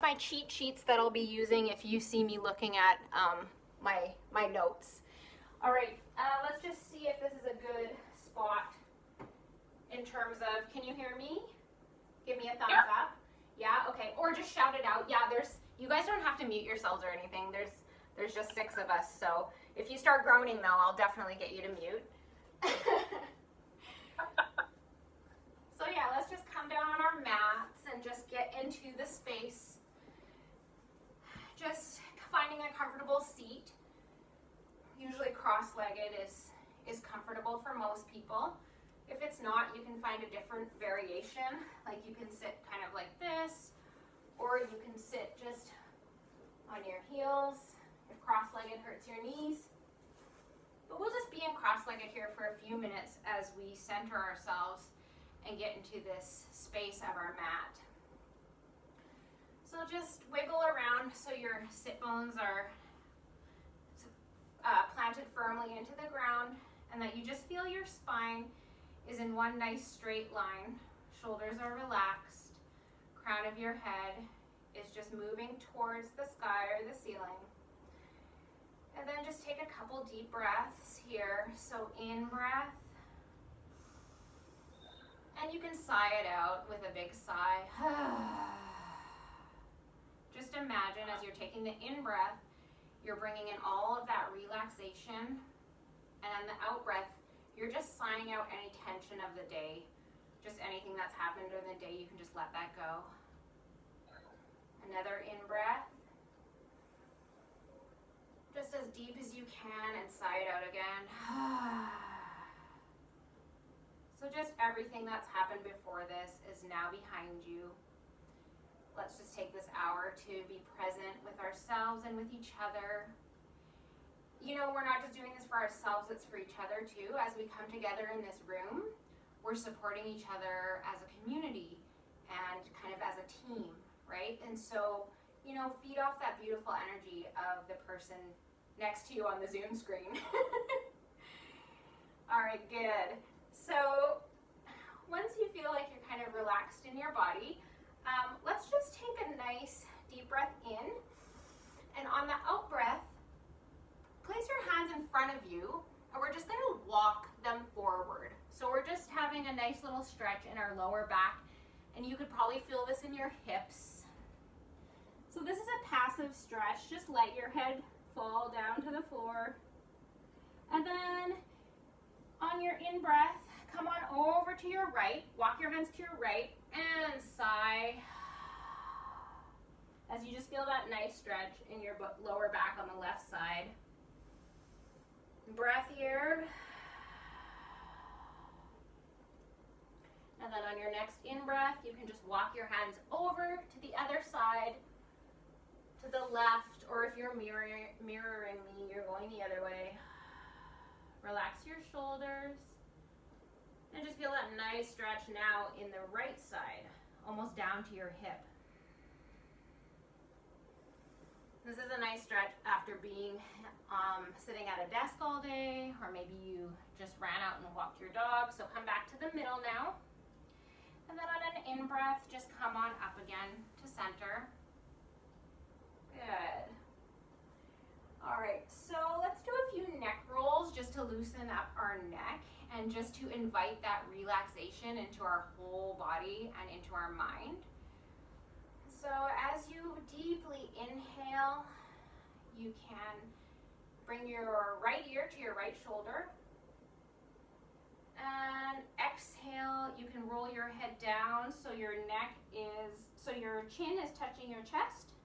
my cheat sheets that I'll be using if you see me looking at my notes. All right, let's just see if this is a good spot in terms of, can you hear me? Give me a thumbs up. Yeah, okay, or just shout it out. Yeah, you guys don't have to mute yourselves or anything. There's just 6 of us, so if you start groaning though, I'll definitely get you to mute. So yeah, let's just come down on our mats and just get into the space. Just finding a comfortable seat. Usually cross-legged is comfortable for most people. If it's not, you can find a different variation. Like you can sit kind of like this, or you can sit just on your heels if cross-legged hurts your knees. But we'll just be in cross-legged here for a few minutes as we center ourselves and get into this space of our mat. So just wiggle around so your sit bones are planted firmly into the ground, and that you just feel your spine is in one nice straight line. Shoulders are relaxed. Crown of your head is just moving towards the sky or the ceiling. And then just take a couple deep breaths here. So in breath. And you can sigh it out with a big sigh. Just imagine as you're taking the in breath, you're bringing in all of that relaxation. And on the out breath, you're just sighing out any tension of the day. Just anything that's happened during the day, you can just let that go. Another in breath. Just as deep as you can, and sigh it out again. So just everything that's happened before this is now behind you. Let's just take this hour to be present with ourselves and with each other. You know, we're not just doing this for ourselves, it's for each other too. As we come together in this room, we're supporting each other as a community and kind of as a team, right? And so, you know, feed off that beautiful energy of the person next to you on the Zoom screen. All right, good. So once you feel like you're kind of relaxed in your body, let's just take a nice deep breath in. And on the out breath, place your hands in front of you, and we're just going to walk them forward. So we're just having a nice little stretch in our lower back, and you could probably feel this in your hips. So this is a passive stretch. Just let your head fall down to the floor. And then on your in breath, come on over to your right, walk your hands to your right, and sigh. As you just feel that nice stretch in your lower back on the left side. Breath here. And then on your next in breath, you can just walk your hands over to the other side, to the left, or if you're mirroring me, you're going the other way. Relax your shoulders. And just feel that nice stretch now in the right side, almost down to your hip. This is a nice stretch after being sitting at a desk all day, or maybe you just ran out and walked your dog. So come back to the middle now. And then on an in breath, just come on up again to center. Good. All right, so let's do a few neck rolls just to loosen up our neck and just to invite that relaxation into our whole body and into our mind. So as you deeply inhale, you can bring your right ear to your right shoulder. And exhale, you can roll your head down so your chin is touching your chest.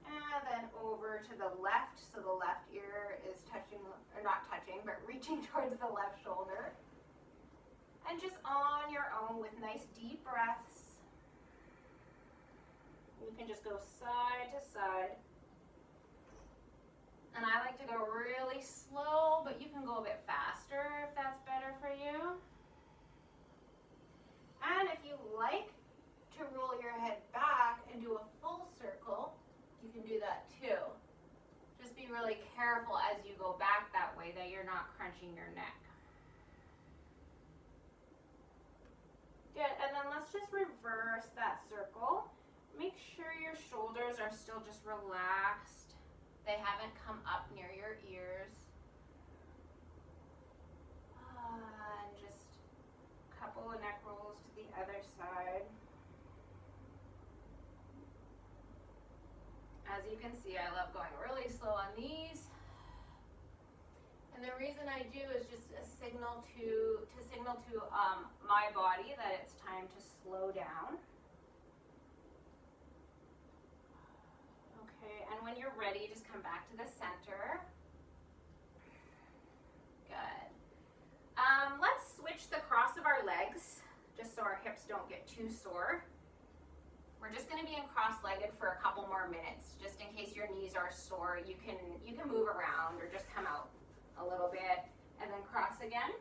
And then over to the left, so the left ear is touching, or not touching, but reaching towards the left shoulder. And just on your own with nice deep breaths, you can just go side to side. And I like to go really slow, but you can go a bit faster if that's better for you. And if you like to roll your head back and do a full circle, you can do that too. Just be really careful as you go back that way that you're not crunching your neck. Good, and then let's just reverse that circle. Make sure are still just relaxed. They haven't come up near your ears. And just a couple of neck rolls to the other side. As you can see, I love going really slow on these. And the reason I do is just a signal to my body that it's time to slow down. Okay, and when you're ready, just come back to the center. Good. Let's switch the cross of our legs, just so our hips don't get too sore. We're just going to be in cross-legged for a couple more minutes, just in case your knees are sore. You can move around or just come out a little bit and then cross again.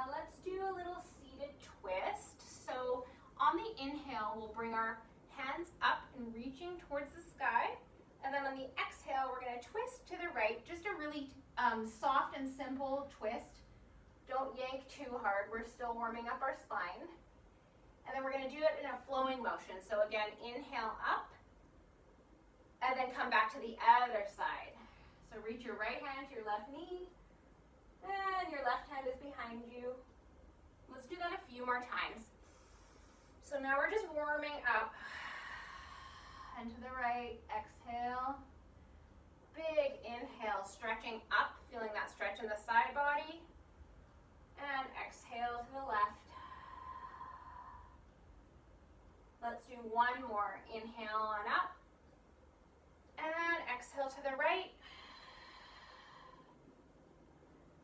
Let's do a little seated twist. So on the inhale, we'll bring our hands up and reaching towards the sky. And then on the exhale, we're going to twist to the right, just a really soft and simple twist. Don't yank too hard. We're still warming up our spine. And then we're going to do it in a flowing motion. So again, inhale up, and then come back to the other side. So reach your right hand to your left knee, and your left hand is behind you. Let's do that a few more times. So now we're just warming up. And to the right, exhale. Big inhale, stretching up, feeling that stretch in the side body. And exhale to the left. Let's do one more. Inhale on up. And exhale to the right.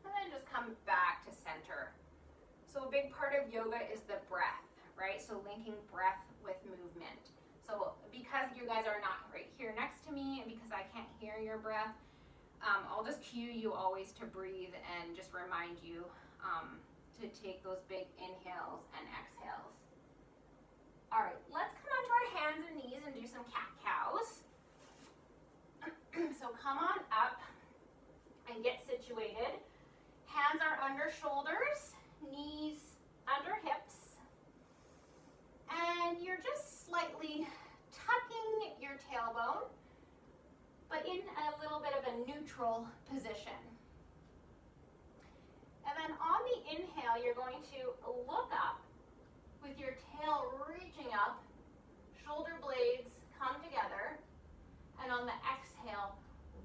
And then just come back to center. So a big part of yoga is the breath, right? So linking breath with movement. So because you guys are not right here next to me and because I can't hear your breath, I'll just cue you always to breathe and just remind you to take those big inhales and exhales. All right, let's come onto our hands and knees and do some cat-cows. So come on up and get situated. Hands are under shoulders, knees under hips. And you're just slightly tucking your tailbone, but in a little bit of a neutral position. And then on the inhale, you're going to look up with your tail reaching up, shoulder blades come together, and on the exhale,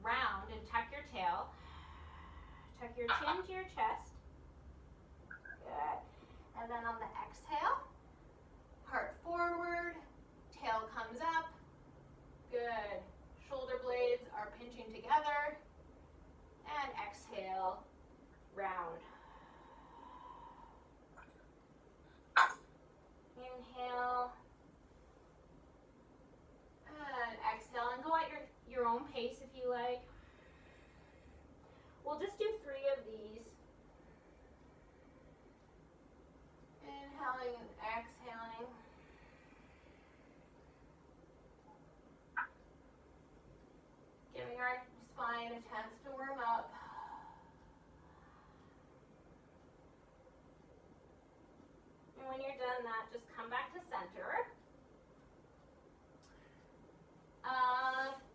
round and tuck your tail. Tuck your chin to your chest. Good. And then on the exhale, heart forward, tail comes up. Good. Shoulder blades are pinching together. And exhale, round. Inhale. And exhale. And go at your own pace if you like. We'll just do 3 of these. Inhaling and exhaling. Giving our spine a chance to warm up. And when you're done that, just come back to center.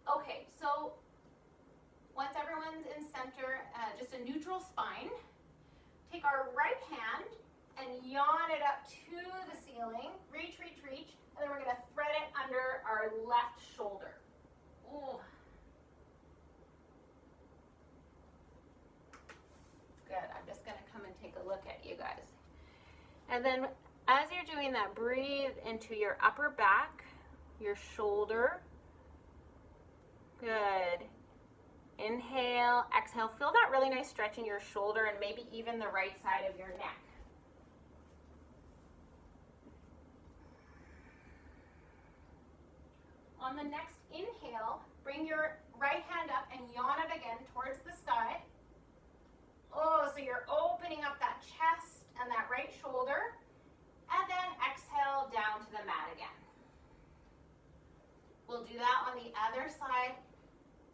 Okay, so once everyone's in center, just a neutral spine, take our right hand and yawn it up to the ceiling. Reach, reach, reach. And then we're going to thread it under our left shoulder. Ooh. Good. I'm just going to come and take a look at you guys. And then as you're doing that, breathe into your upper back, your shoulder. Good. Inhale, exhale. Feel that really nice stretch in your shoulder and maybe even the right side of your neck. On the next inhale, bring your right hand up and yawn it again towards the sky. Oh, so you're opening up that chest and that right shoulder. And then exhale down to the mat again. We'll do that on the other side.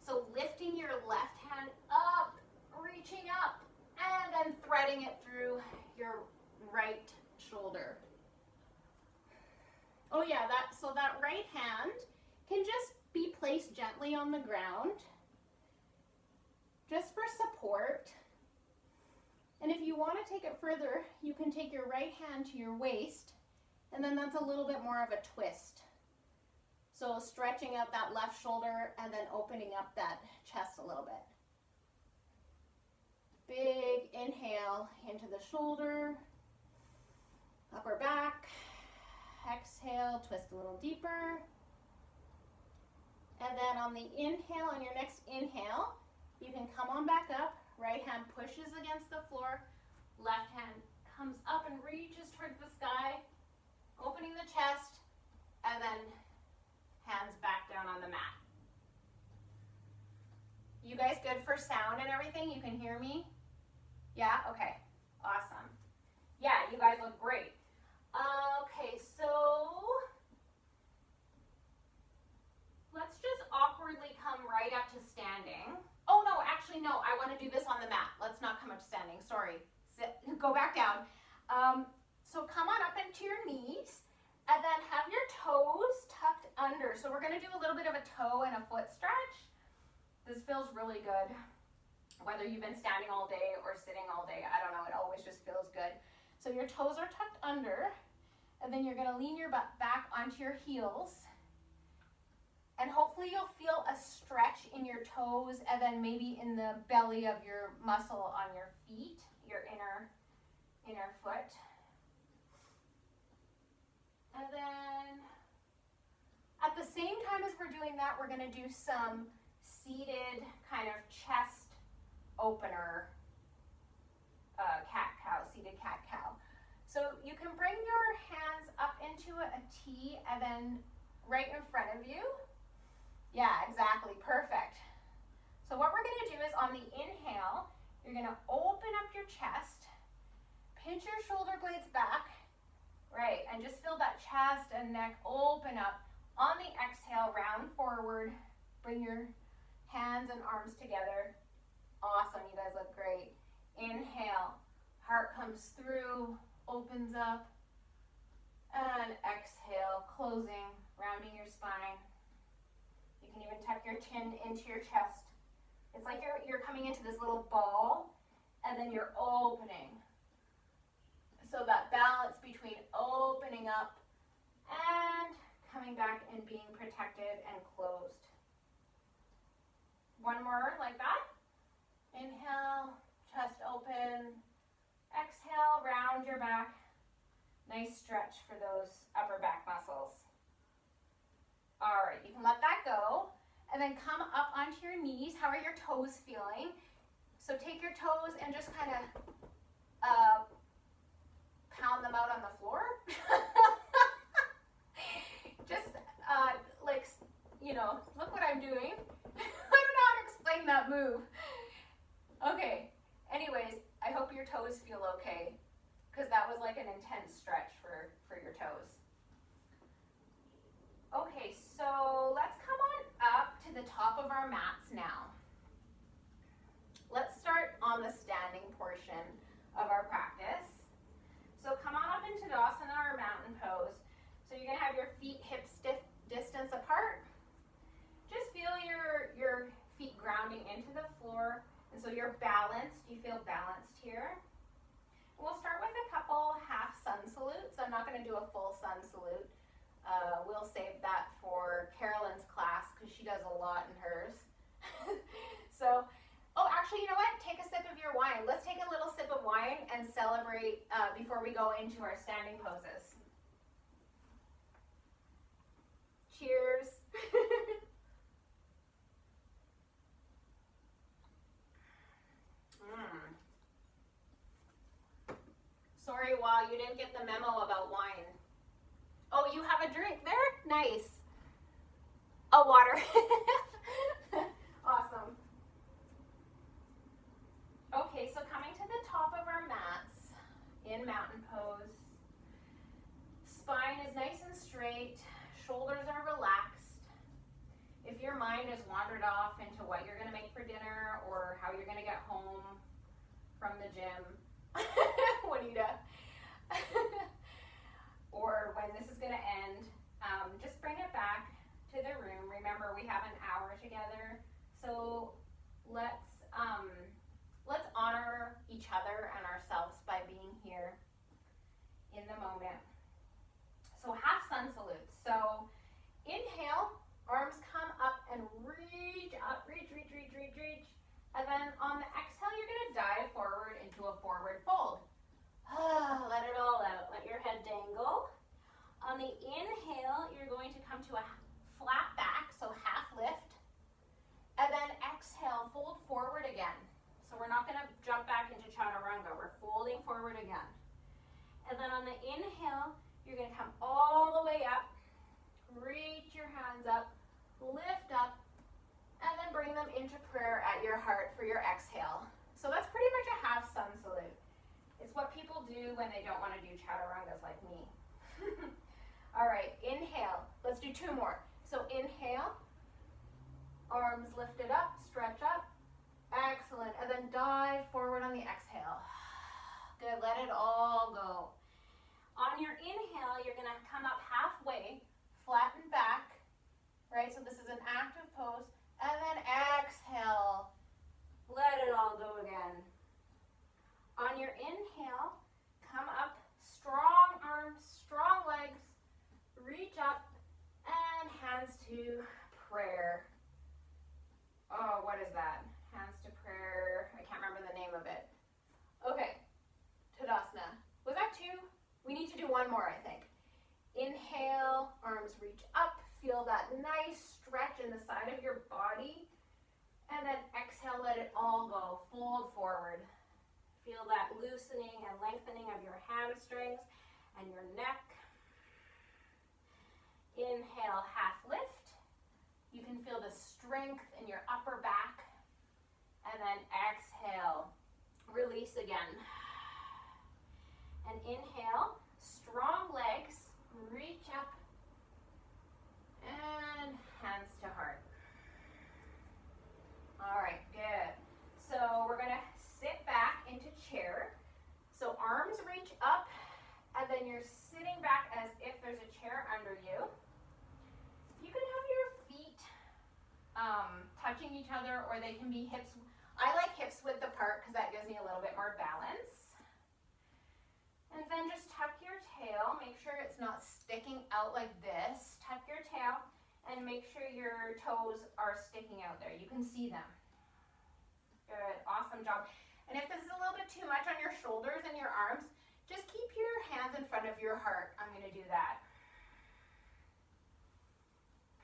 So lifting your left hand up, reaching up, and then threading it through your right shoulder. Oh yeah, so that right hand can just on the ground, just for support. And if you want to take it further, you can take your right hand to your waist, and then that's a little bit more of a twist. So stretching out that left shoulder and then opening up that chest a little bit. Big inhale into the shoulder, upper back. Exhale, twist a little deeper. And then on the inhale, on your next inhale, you can come on back up. Right hand pushes against the floor. Left hand comes up and reaches towards the sky, opening the chest, and then hands back down on the mat. You guys good for sound and everything? You can hear me? Yeah? Okay. Awesome. Yeah, you guys look great. Okay, so let's just awkwardly come right up to standing. Oh no, actually no, I want to do this on the mat. Let's not come up to standing, sorry. Sit, go back down. So come on up into your knees and then have your toes tucked under. So we're going to do a little bit of a toe and a foot stretch. This feels really good. Whether you've been standing all day or sitting all day, I don't know, it always just feels good. So your toes are tucked under, and then you're going to lean your butt back onto your heels. And hopefully you'll feel a stretch in your toes and then maybe in the belly of your muscle on your feet, your inner foot. And then at the same time as we're doing that, we're going to do some seated kind of chest opener cat-cow, seated cat-cow. So you can bring your hands up into a T and then right in front of you. Yeah, exactly, perfect. So what we're going to do is on the inhale, you're going to open up your chest, pinch your shoulder blades back, right, and just feel that chest and neck open up. On the exhale, round forward, bring your hands and arms together. Awesome, you guys look great. Inhale, heart comes through, opens up, and exhale, closing, rounding your spine. You can even tuck your chin into your chest. It's like you're coming into this little ball, and then you're opening. So that balance between opening up and coming back and being protected and closed. One more like that. Inhale, chest open. Exhale, round your back. Nice stretch for those upper back muscles. All right, you can let that go. And then come up onto your knees. How are your toes feeling? So take your toes and just kind of pound them out on the floor. Just like, you know, look what I'm doing. I don't know how to explain that move. Okay, anyways, I hope your toes feel okay, because that was like an intense stretch for your toes. Okay, so let's come on up to the top of our mats now. Let's start on the standing portion of our practice. So come on up into Dawson or mountain pose. So you're going to have your feet hip distance apart. Just feel your feet grounding into the floor. And so you're balanced. You feel balanced here. We'll start with a couple half sun salutes. I'm not going to do a full sun salute. We'll save that for Carolyn's class because she does a lot in hers. So, oh, actually, you know what? Take a sip of your wine. Let's take a little sip of wine and celebrate before we go into our standing poses. Cheers. Sorry, Wow, you didn't get the memo about wine. Oh, you have a drink there? Nice. A water. Awesome. Okay, so coming to the top of our mats in mountain pose. Spine is nice and straight. Shoulders are relaxed. If your mind has wandered off into what you're going to make for dinner or how you're going to get home from the gym, Juanita, or when this is going to end, just bring it back to the room. Remember, we have an hour together. So let's honor each other and ourselves by being here in the moment. So half sun salutes. So inhale, arms come up and reach up, reach. And then on the exhale, you're gonna dive forward into a forward fold. Let it all out, let your head dangle. On the inhale, you're going to come to a flat back, so half lift. And then exhale, fold forward again. So we're not gonna jump back into chaturanga, we're folding forward again. And then on the inhale, you're gonna come all the way up, reach your hands up, lift up, and then bring them into prayer at your heart for your exhale. So that's pretty much a half sun salute. It's what people do when they don't want to do chaturangas like me. All right, inhale. Let's do two more. So inhale, arms lifted up, stretch up. Excellent. And then dive forward on the exhale. Good, let it all go. On your inhale, you're gonna come up halfway, flatten back, right? So this is an active pose. And then exhale, let it all go again. On your inhale, come up, strong arms, strong legs, reach up, and hands to prayer. Oh, what is that? Hands to prayer. I can't remember the name of it. Okay, Tadasana. Was that two? We need to do one more, I think. Inhale, arms reach up. Feel that nice stretch in the side of your body. And then exhale, let it all go. Fold forward. Feel that loosening and lengthening of your hamstrings and your neck. Inhale, half lift. You can feel the strength in your upper back. And then exhale, release again. And inhale, strong legs, reach up, and hands to heart. All right, good. So we're gonna sit back into chair. So arms reach up, and then you're sitting back as if there's a chair under you. You can have your feet touching each other, or they can be hips. I like hips width apart because that gives me a little bit more balance. And then just tuck your tail. Make sure it's not sticking out like this. Tuck your tail and make sure your toes are sticking out there. You can see them. Good, awesome job. And if this is a little bit too much on your shoulders and your arms, just keep your hands in front of your heart. I'm gonna do that.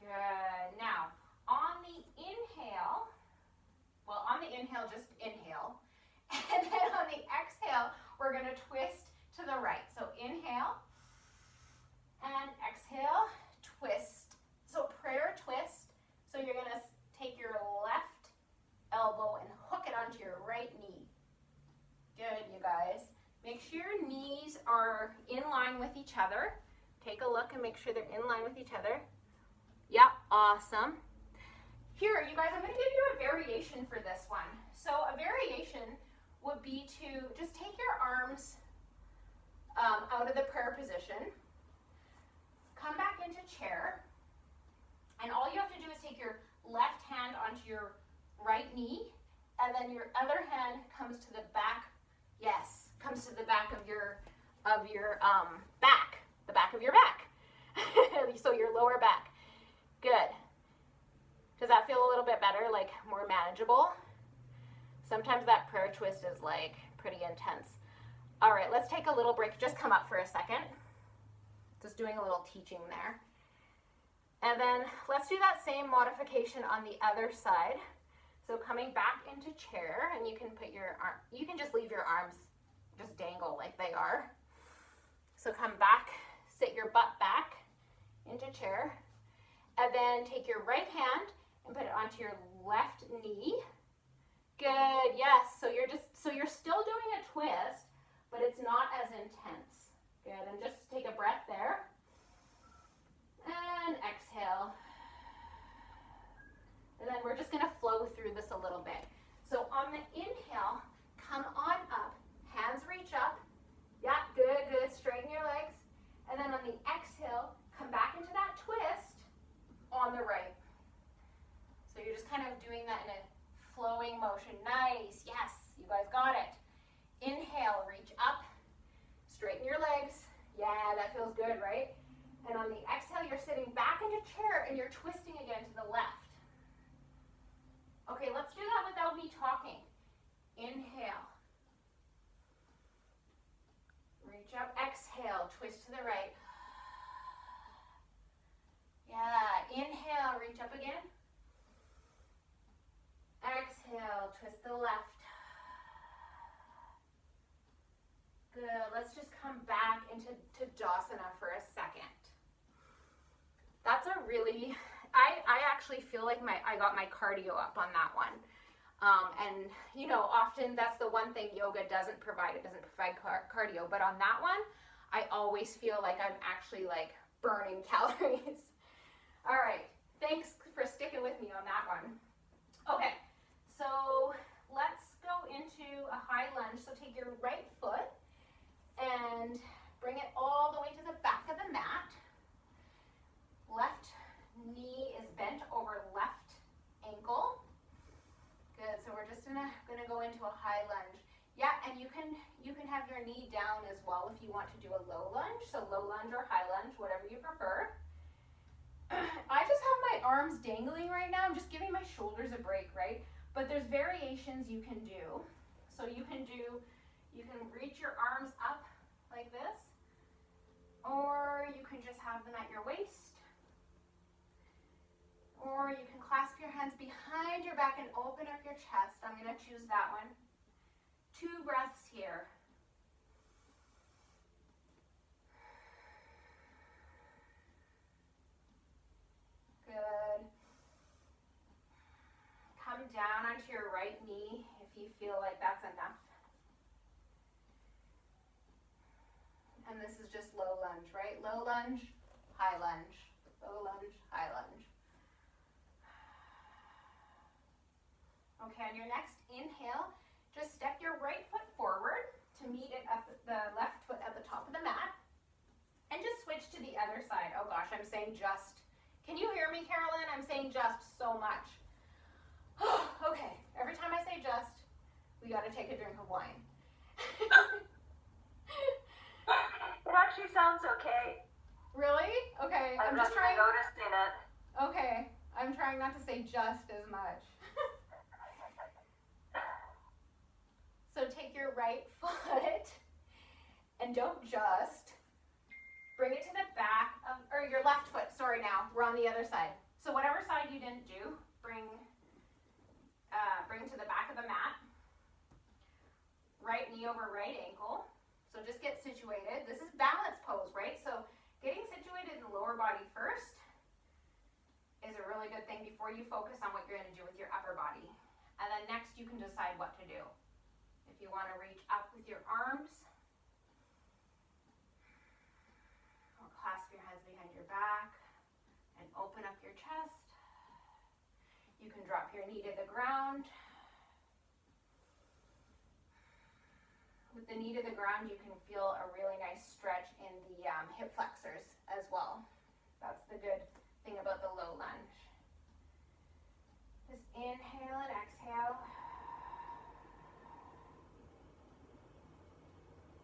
Good, now on the inhale, just inhale. And then on the exhale, we're gonna twist to the right. So inhale and exhale, twist. So prayer twist. So you're gonna take your left elbow and hook it onto your right knee. Good, you guys. Make sure your knees are in line with each other. Take a look and make sure they're in line with each other. Yeah, awesome. Here, you guys, I'm gonna give you a variation for this one. So a variation would be to just take your arms out of the prayer position, come back into chair, and all you have to do is take your left hand onto your right knee, and then your other hand comes to the back, comes to the back of your back, the back of your back. So your lower back. Good. Does that feel a little bit better, like more manageable? Sometimes that prayer twist is like pretty intense. All right, let's take a little break. Just come up for a second. Just doing a little teaching there. And then let's do that same modification on the other side. So coming back into chair, and you can put your arm, you can just leave your arms just dangle like they are. So come back, sit your butt back into chair, and then take your right hand and put it onto your left knee. Good, yes. So you're still doing a twist, but it's not as intense. Good, and just take a breath there. And exhale. And then we're just gonna flow through this a little bit. So on the inhale, come on up, hands reach up. Yeah, good, good, straighten your legs. And then on the exhale, come back into that twist on the right. So you're just kind of doing that in a flowing motion. Nice. Yes, you guys got it. Inhale, reach up, straighten your legs. Yeah, that feels good, right? And on the exhale, you're sitting back into chair and you're twisting again to the left. Okay, let's do that without me talking. Inhale. Reach up, exhale, twist to the right. Yeah, inhale, reach up again. Exhale, twist to the left. Good, let's just come back into Tadasana for a second. That's a really, I actually feel like I got my cardio up on that one. And you know, often that's the one thing yoga doesn't provide. It doesn't provide cardio, but on that one, I always feel like I'm actually like burning calories. All right, thanks for sticking with me on that one. Okay, so let's go into a high lunge. So take your right foot and bring it all the way to the back of the mat. Left knee is bent over left ankle. Good, so we're just gonna go into a high lunge. Yeah, and you can have your knee down as well if you want to do a low lunge. So low lunge or high lunge, whatever you prefer. I just have my arms dangling right now. I'm just giving my shoulders a break, right? But there's variations you can do. So you can reach your arms up like this, or you can just have them at your waist, or you can clasp your hands behind your back and open up your chest. I'm gonna choose that one. 2 breaths here. Good. Come down onto your right knee if you feel like that's enough. And this is just low lunge, right? Low lunge, high lunge, low lunge, high lunge. Okay, on your next inhale, just step your right foot forward to meet it at the left foot at the top of the mat. And just switch to the other side. Oh gosh, I'm saying just. Can you hear me, Carolyn? I'm saying just so much. Okay, every time I say just, we got to take a drink of wine. It actually sounds okay. Really? Okay, I'm just trying. noticing it. Okay, I'm trying not to say just as much. So take your right foot and don't just. Bring it to the back of, or your left foot, sorry now, we're on the other side. So whatever side you didn't do, bring to the back of the mat. Right knee over right ankle. So just get situated. This is balance pose, right? So getting situated in the lower body first is a really good thing before you focus on what you're going to do with your upper body. And then next you can decide what to do. If you want to reach up with your arms, or clasp your hands behind your back and open up your chest. You can drop your knee to the ground. With the knee to the ground, you can feel a really nice stretch in the hip flexors as well. That's the good thing about the low lunge. Just inhale and exhale.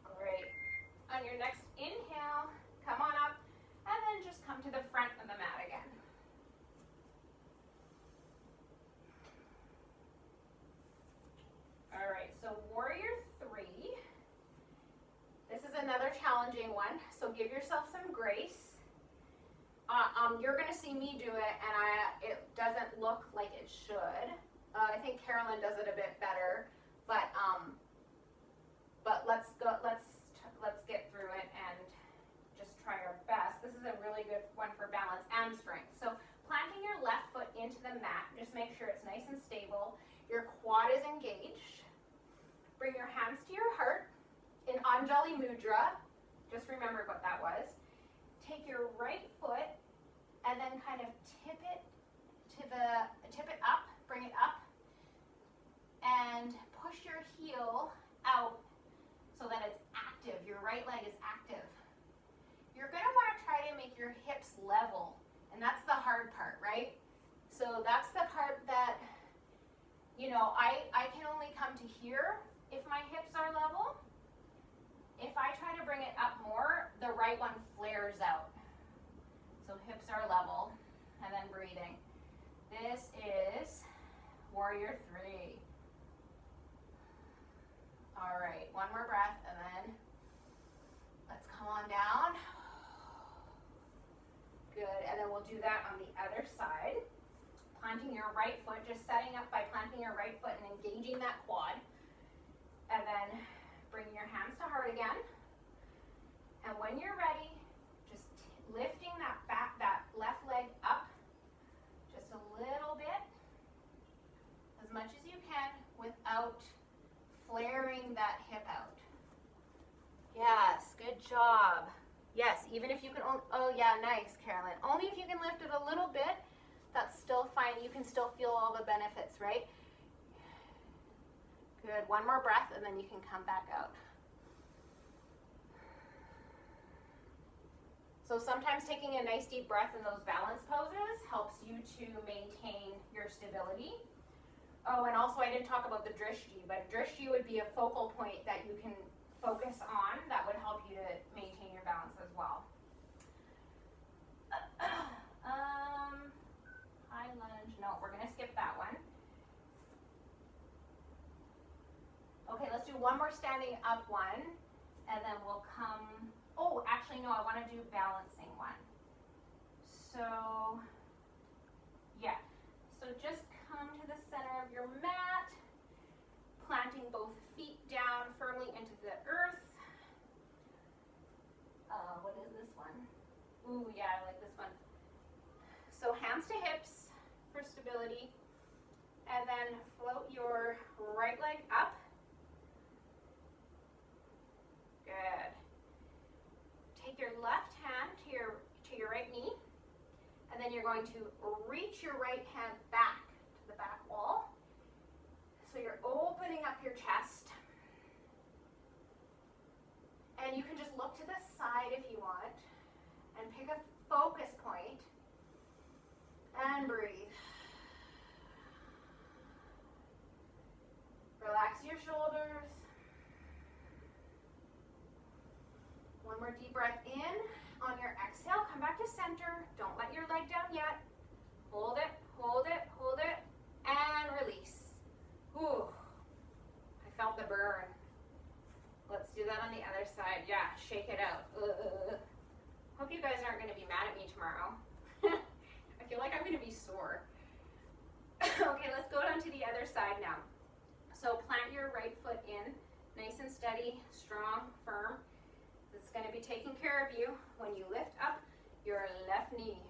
Great. On your next inhale, come on up, and then just come to the front of the mat again. All right, so warrior 3. This is another challenging one, so give yourself some grace. You're gonna see me do it, and it doesn't look like it should. I think Carolyn does it a bit better, but let's get through it and just try our best. This is a really good one for balance and strength. So planting your left foot into the mat, just make sure it's nice and stable. Your quad is engaged. Bring your hands to your heart in Anjali Mudra. Just remember what that was. Take your right foot and then kind of tip it up, bring it up, and push your heel out so that it's active. Your right leg is active. You're gonna wanna try to make your hips level, and that's the hard part, right? So that's the part that you know, I can only come to here if my hips are level. If I try to bring it up more, the right one flares out. So hips are level, and then breathing. This is warrior 3. All right, one more breath, and then let's come on down. Good, and then we'll do that on the other side. Planting your right foot, just setting up by planting your right foot and engaging that quad. And then bringing your hands to heart again. And when you're ready, just lifting that left leg up just a little bit, as much as you can, without flaring that hip out. Yes, good job. Yes, even if you can, oh yeah, nice, Carolyn. Only if you can lift it a little bit, that's still fine. You can still feel all the benefits, right? Good, one more breath and then you can come back out. So sometimes taking a nice deep breath in those balance poses helps you to maintain your stability. Oh, and also I didn't talk about the drishti, but drishti would be a focal point that you can focus on that would help you to maintain your balance as well. High lunge, no, we're gonna skip that one. Okay, let's do one more standing up one, and then we'll come, oh, actually no, I wanna do balancing one. So, yeah, so just come to the center of your mat, planting both feet down firmly into the earth. What is this one? Ooh, yeah, I like this one. So hands to hips for stability, and then float your right leg up. Good. Take your left hand to your right knee, and then you're going to reach your right hand back to the back wall. So you're opening up your chest. And you can just look to the side if you want, and pick a focus point, and breathe. Relax your shoulders. One more deep breath in. On your exhale, come back to center. Don't let your leg down yet. Hold it, hold it, hold it, and release. Ooh, I felt the burn. Let's do that on the other side. Yeah, shake it out. Hope you guys aren't going to be mad at me tomorrow. I feel like I'm going to be sore. Okay, let's go down to the other side now. So plant your right foot in, nice and steady, strong, firm. It's going to be taking care of you when you lift up your left knee.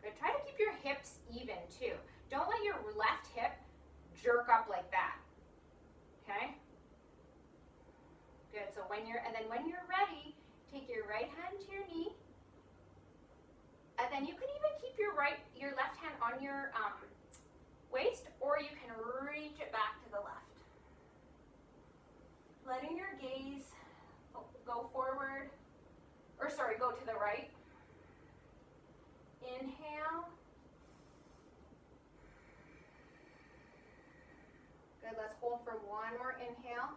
Good. Try to keep your hips even too. Don't let your left hip jerk up like that. Okay? Good. So when you're ready, take your right hand to your knee, and then you can even keep your left hand on your waist, or you can reach it back to the left. Letting your gaze go forward, or sorry, go to the right. Inhale. Good. Let's hold for one more inhale.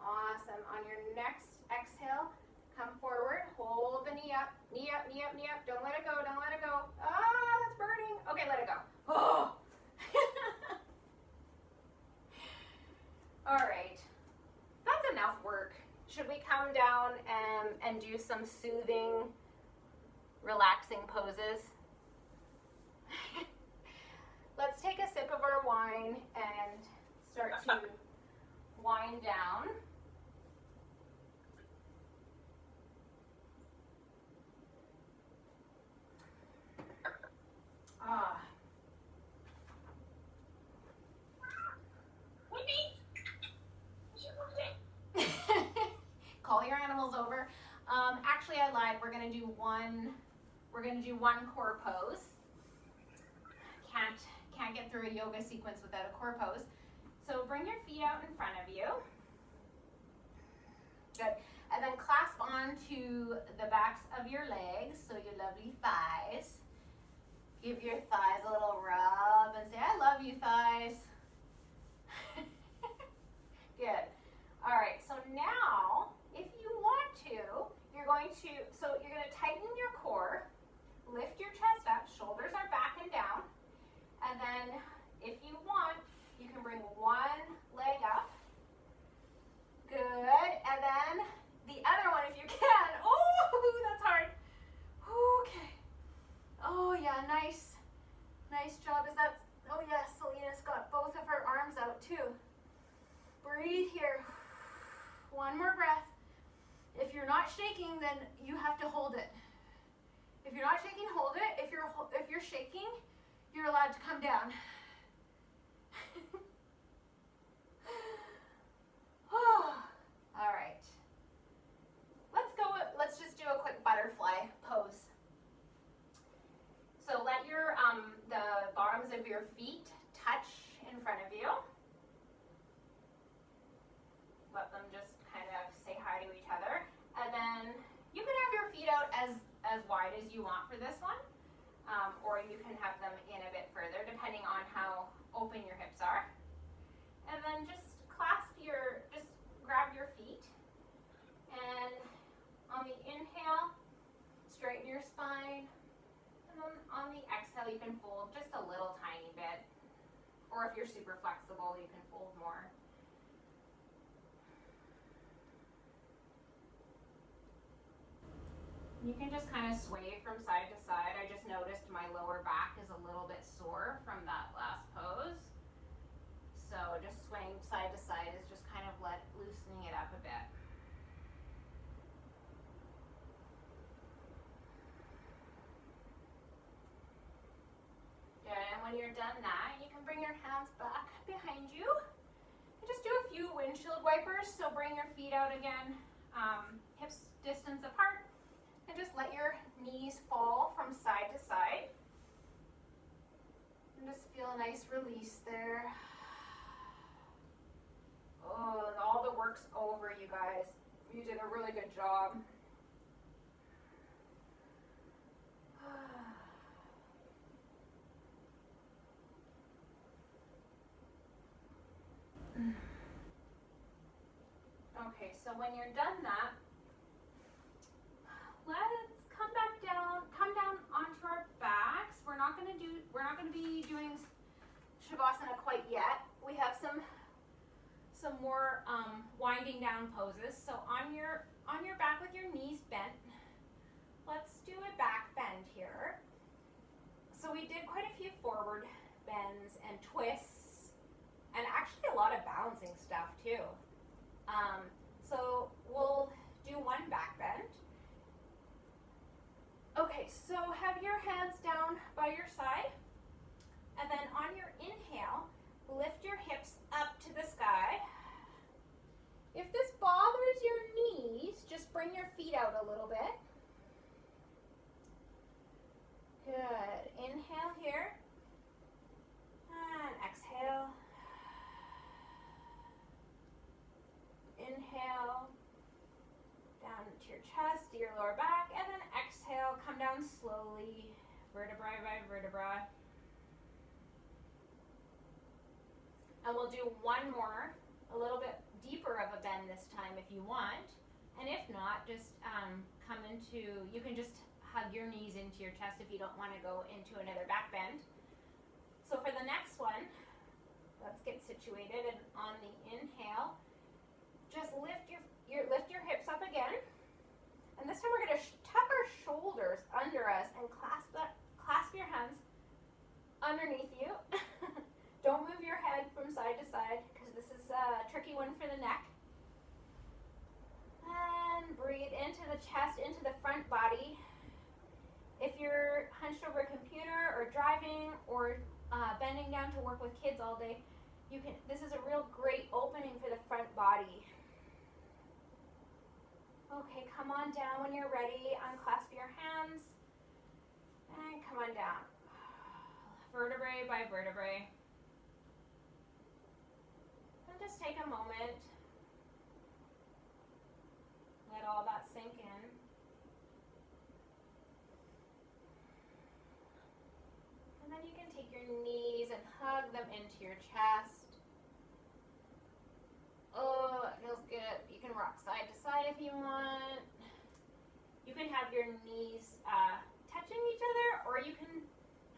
Awesome. On your next exhale, come forward, hold the knee up, knee up, knee up, knee up. Don't let it go, don't let it go. Ah, that's burning. Okay, let it go. Oh. All right, that's enough work. Should we come down and do some soothing, relaxing poses? Let's take a sip of our wine and start to wind down. Ah. Call your animals over. Actually, I lied. We're gonna do one core pose. Can't get through a yoga sequence without a core pose. So bring your feet out in front of you. Good. And then clasp onto the backs of your legs, so your lovely thighs. Give your thighs a little rub and say, I love you, thighs. Good. All right, so now, if you want to, you're going to tighten your core, lift your chest up, shoulders are back and down, and then if you want, you can bring one leg up. Good, and then the other one if you can. Oh, that's hard. Okay. Oh yeah, nice job. Oh yeah, Selena's got both of her arms out too. Breathe here. One more breath. If you're not shaking, then you have to hold it. If you're not shaking, hold it. If you're shaking, you're allowed to come down. All right. Let's just do a quick butterfly pose. So let your the bottoms of your feet touch in front of you. Let them just kind of say hi to each other. And then you can have your feet out as wide as you want for this one. Or you can have them in a bit further depending on how open your hips are. And then just grab your feet. And on the inhale, straighten your spine. And then on the exhale, you can fold just a little tiny bit. Or if you're super flexible, you can fold more. You can just kind of sway from side to side. I just noticed my lower back is a little bit sore from that last pose. So just swaying side to side is just kind of loosening it up a bit. Good, and when you're done that, you can bring your hands back behind you. And just do a few windshield wipers. So bring your feet out again, hips distance apart. And just let your knees fall from side to side. And just feel a nice release there. Oh, all the work's over, you guys. You did a really good job. Okay, so when you're done that, let's come down onto our backs. We're not going to be doing Shavasana quite yet. We have some more winding down poses. So on your back with your knees bent, let's do a back bend here. So we did quite a few forward bends and twists, and actually a lot of balancing stuff too. So we'll do one back bend. Okay, so have your hands down by your side, and then on your inhale, lift your hips up to the sky. If this bothers your knees, just bring your feet out a little bit. Good. Inhale here, and exhale. Inhale, down to your chest, to your lower back, and then exhale, come down slowly, vertebra by vertebra. And we'll do one more, a little bit deeper of a bend this time if you want. And if not, just you can just hug your knees into your chest if you don't want to go into another back bend. So for the next one, let's get situated, and on the inhale, just lift your hips up again. And this time we're going to tuck our shoulders under us and clasp your hands underneath you. Don't move your head from side to side because this is a tricky one for the neck. And breathe into the chest, into the front body. If you're hunched over a computer or driving or bending down to work with kids all day, this is a real great opening for the front body. Okay, come on down when you're ready. Unclasp your hands. And come on down. Vertebrae by vertebrae. And just take a moment. Let all that sink in. into your chest. Oh, that feels good. You can rock side to side if you want. You can have your knees touching each other, or you can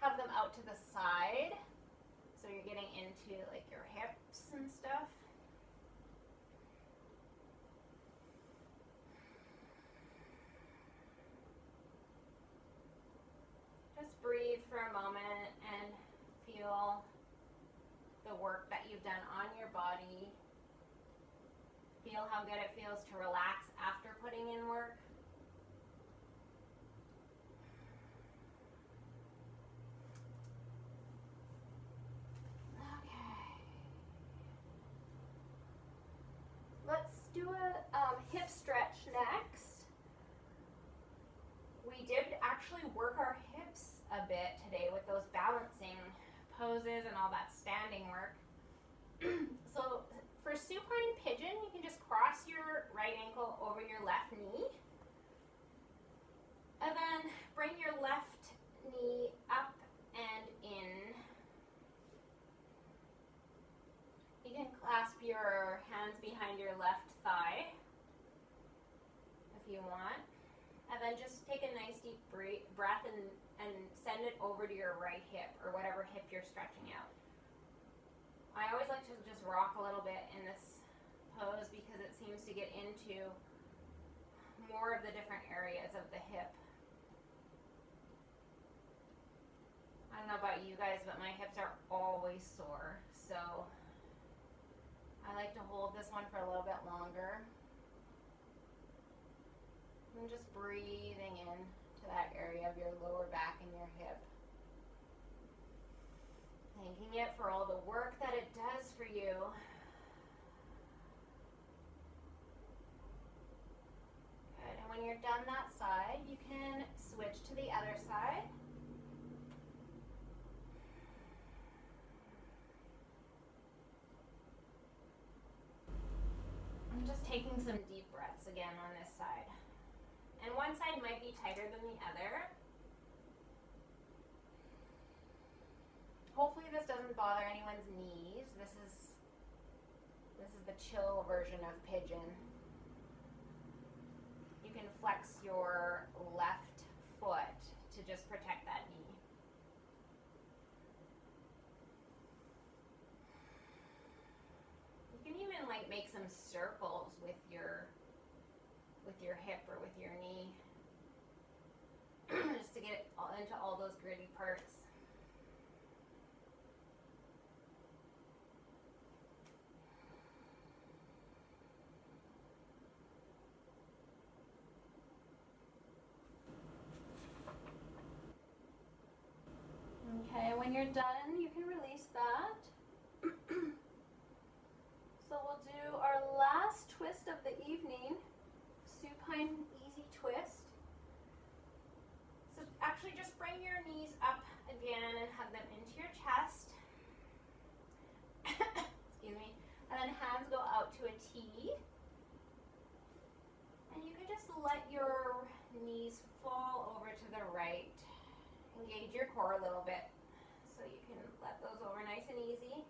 have them out to the side. So you're getting into like your hips and stuff. Just breathe for a moment and feel the work that you've done on your body. Feel how good it feels to relax after putting in work. Okay. Let's do a hip stretch next. We did actually work our hips a bit today with those balancing poses and all that standing work. So for supine pigeon, you can just cross your right ankle over your left knee. And then bring your left knee up and in. You can clasp your hands behind your left thigh if you want. And then just take a nice deep breath and send it over to your right hip or whatever hip you're stretching out. I always like to just rock a little bit in this pose because it seems to get into more of the different areas of the hip. I don't know about you guys, but my hips are always sore, so I like to hold this one for a little bit longer. And just breathing in to that area of your lower back and your hip. Thanking it for all the work that it does for you. Good, and when you're done that side, you can switch to the other side. I'm just taking some deep breaths again on this side. And one side might be tighter than the other. Hopefully this doesn't bother anyone's knees. This is the chill version of pigeon. You can flex your left foot to just protect that knee. You can even like make some circles with your hip or with your knee just to get into all those gritty parts. Okay, when you're done, you can release that. So we'll do our last twist of the evening, supine easy twist. So actually just bring your knees up again and hug them into your chest. Excuse me. And then hands go out to a T. And you can just let your knees fall over to the right. Engage your core a little bit so you can let those over nice and easy.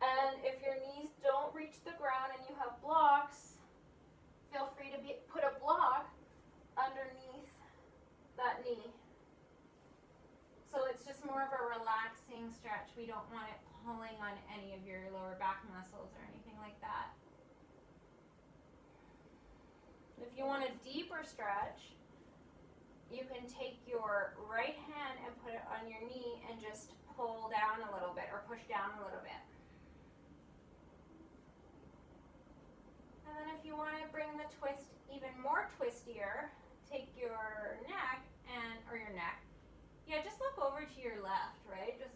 And if your knees don't reach the ground and you have blocks, feel free to put a block underneath that knee. So it's just more of a relaxing stretch. We don't want it pulling on any of your lower back muscles or anything like that. If you want a deeper stretch, you can take your right hand and put it on your knee and just pull down a little bit or push down a little bit. And then if you want to bring the twist even more twistier, take your neck yeah, just look over to your left, right? Just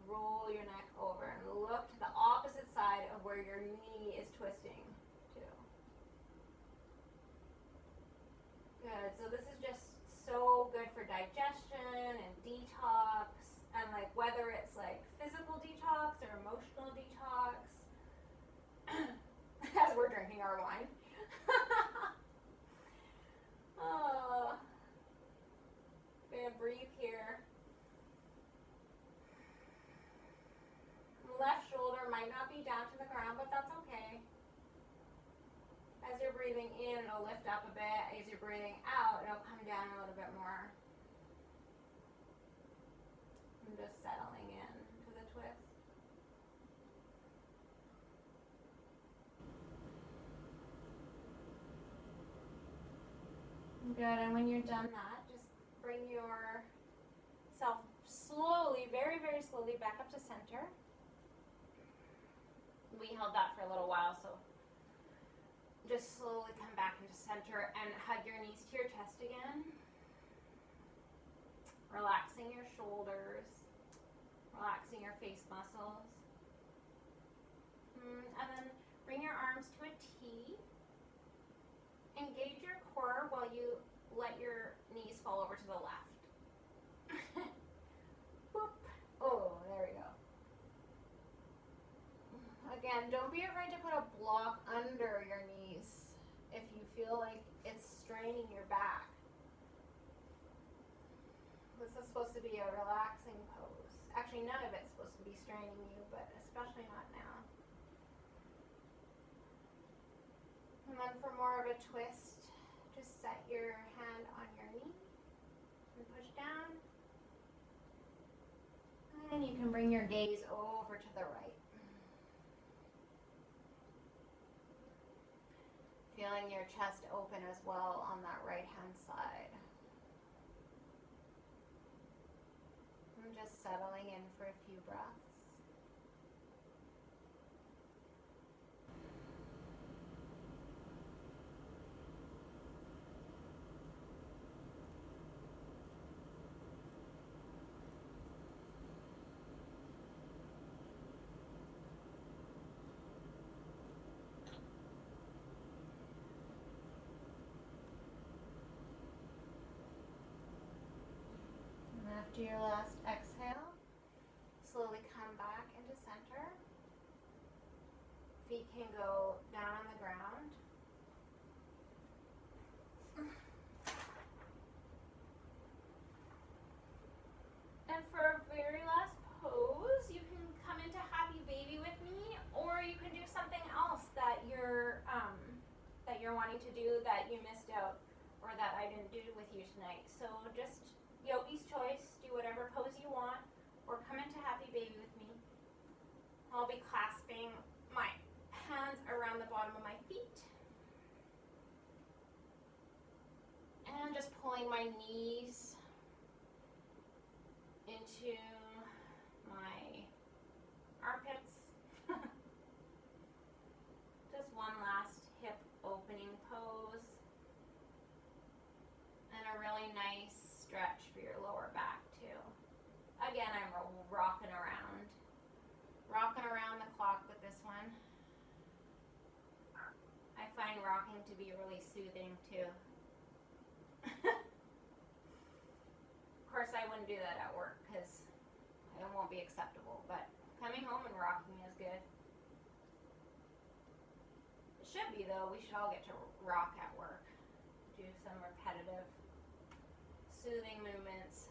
roll your neck over and look to the opposite side of where your knee is twisting to. Good, so this is just so good for digestion and detox, and like whether it's like physical detox or emotional detox, as we're drinking our wine. Oh, we're gonna breathe breathing in, it'll lift up a bit. As you're breathing out, it'll come down a little bit more. I'm just settling in to the twist. Good, and when you're done that, just bring yourself slowly, very, very slowly back up to center. We held that for a little while, so just slowly come back into center and hug your knees to your chest again. Relaxing your shoulders, relaxing your face muscles. And then bring your arms to a T. Engage your core while you let your knees fall over to the left. Boop. Oh, there we go. Again, don't be afraid to put a block under your knees if you feel like it's straining your back. This is supposed to be a relaxing pose. Actually, none of it's supposed to be straining you, but especially not now. And then for more of a twist, just set your hand on your knee and push down. And you can bring your gaze over to the right. Feeling your chest open as well on that right hand side. And just settling in for a few breaths. After your last exhale, slowly come back into center. Feet can go down on the ground. And for our very last pose, you can come into happy baby with me, or you can do something else that you're wanting to do that you missed out or that I didn't do with you tonight. So just yogi's choice, do whatever pose you want, or come into happy baby with me. I'll be clasping my hands around the bottom of my feet and just pulling my knees into my armpits. Just one last hip opening pose and a really nice stretch for your lower back too. Again, I'm rocking around the clock with this one. I find rocking to be really soothing too. Of course, I wouldn't do that at work because it won't be acceptable, but coming home and rocking is good. It should be though. We should all get to rock at work. Do some repetitive soothing movements.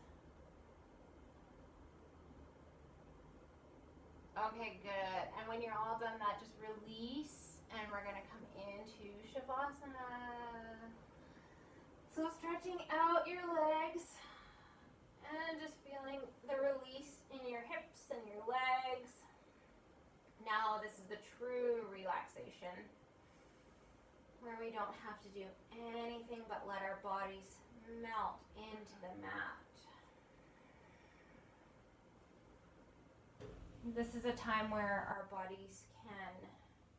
Okay, good. And when you're all done that, just release, and we're gonna come into Shavasana. So stretching out your legs and just feeling the release in your hips and your legs. Now this is the true relaxation, where we don't have to do anything but let our bodies melt into the mat. This is a time where our bodies can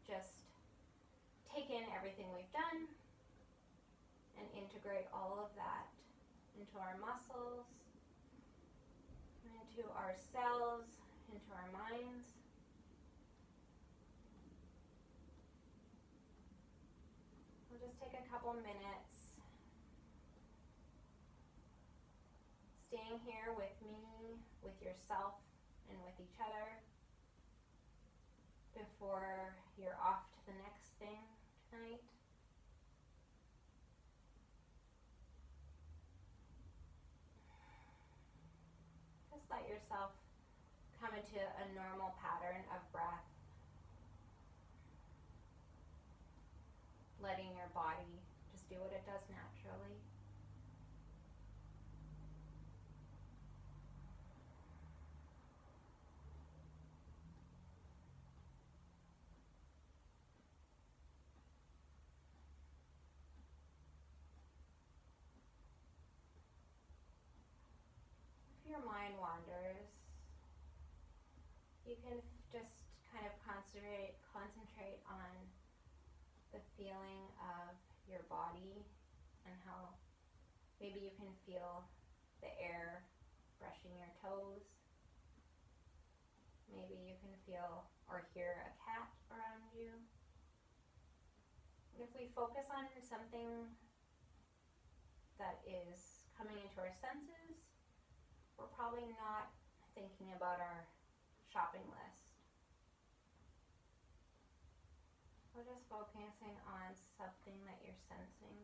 just take in everything we've done and integrate all of that into our muscles, into our cells, into our minds. We'll just take a couple minutes staying here with me, with yourself, and with each other before you're off to the next thing tonight. Just let yourself come into a normal pattern of breath. letting your body just do what it does naturally. If your mind wanders, you can just kind of concentrate on the feeling of your body and how maybe you can feel the air brushing your toes. Maybe you can feel or hear a cat around you. If we focus on something that is coming into our senses, we're probably not thinking about our shopping list. We're just focusing on something that you're sensing.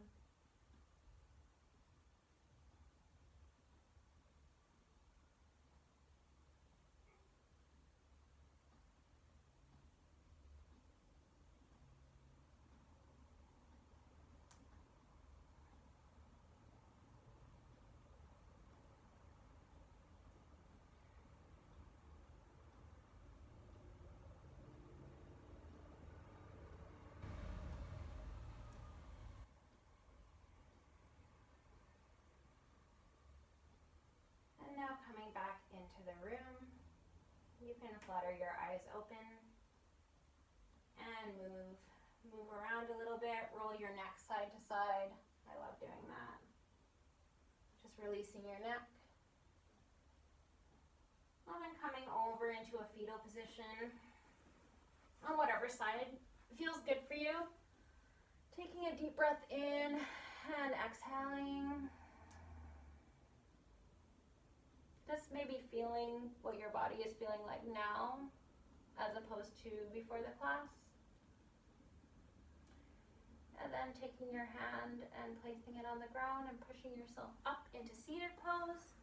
And now coming back into the room, you can flutter your eyes open and move around a little bit, roll your neck side to side. I love doing that. Just releasing your neck. And then coming over into a fetal position on whatever side feels good for you. Taking a deep breath in and exhaling. Just maybe feeling what your body is feeling like now as opposed to before the class. And then taking your hand and placing it on the ground and pushing yourself up into seated pose.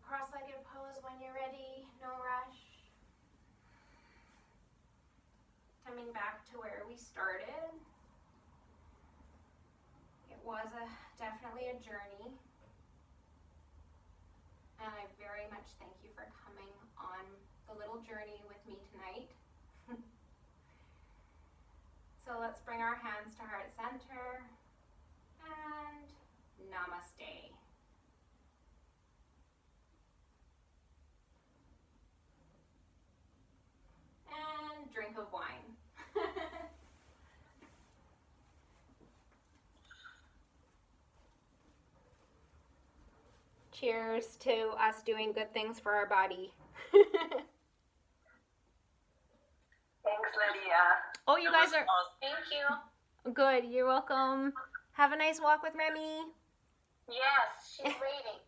Cross-legged pose when you're ready, no rush. Coming back to where we started. It was definitely a journey. And I very much thank you for coming on the little journey with me tonight. So let's bring our hands to heart center and namaste. And drink of wine. Cheers to us doing good things for our body. Thanks, Lydia. Oh, you guys are Thank you. good. You're welcome. Have a nice walk with Remy. Yes, she's waiting.